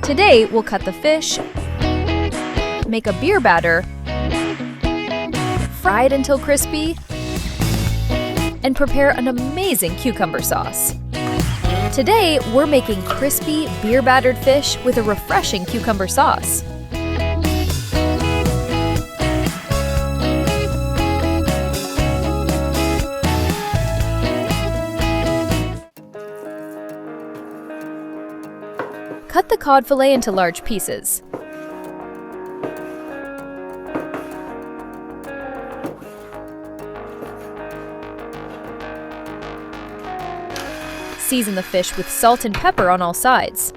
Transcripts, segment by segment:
Today, we'll cut the fish, make a beer batter, fry it until crispy, and prepare an amazing cucumber sauce. Today, we're making crispy, beer-battered fish with a refreshing cucumber sauce. Cut the cod fillet into large pieces. Season the fish with salt and pepper on all sides.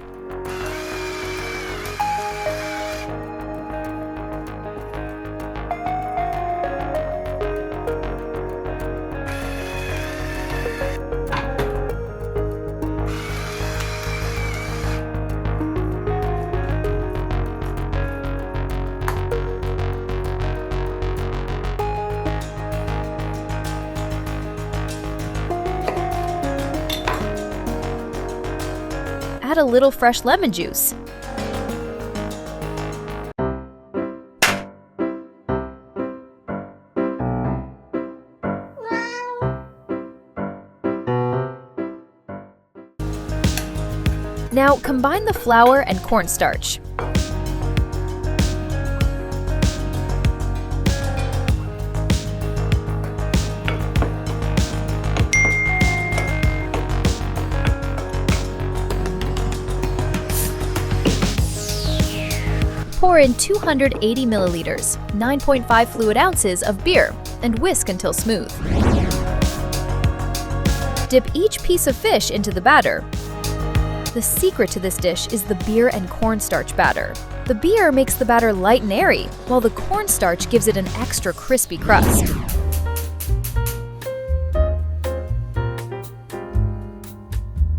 Add a little fresh lemon juice. Now combine the flour and cornstarch. Pour in 280 milliliters, 9.5 fluid ounces of beer, and whisk until smooth. Dip each piece of fish into the batter. The secret to this dish is the beer and cornstarch batter. The beer makes the batter light and airy, while the cornstarch gives it an extra crispy crust.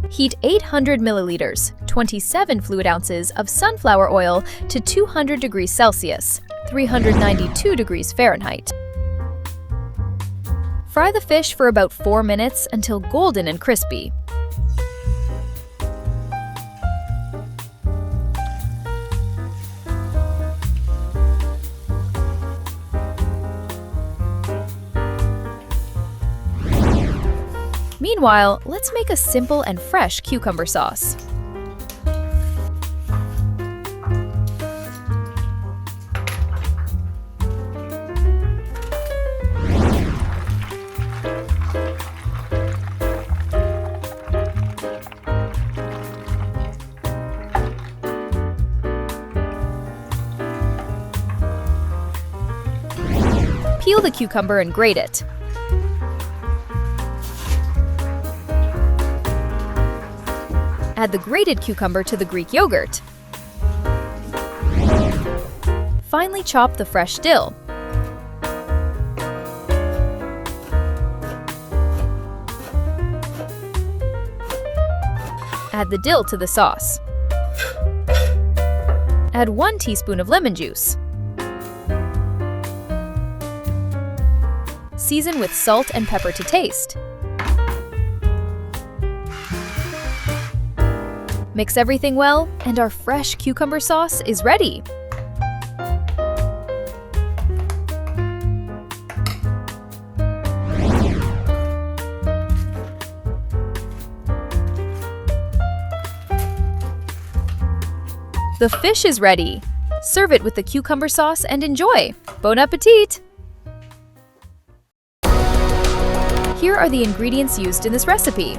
Heat 800 milliliters, 27 fluid ounces of sunflower oil to 200 degrees Celsius, 392 degrees Fahrenheit. Fry the fish for about 4 minutes until golden and crispy. Meanwhile, let's make a simple and fresh cucumber sauce. Peel the cucumber and grate it. Add the grated cucumber to the Greek yogurt. Finely chop the fresh dill. Add the dill to the sauce. Add 1 teaspoon of lemon juice. Season with salt and pepper to taste. Mix everything well, and our fresh cucumber sauce is ready. The fish is ready. Serve it with the cucumber sauce and enjoy. Bon appetit! Here are the ingredients used in this recipe.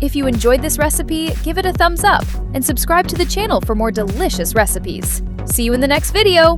If you enjoyed this recipe, give it a thumbs up and subscribe to the channel for more delicious recipes. See you in the next video!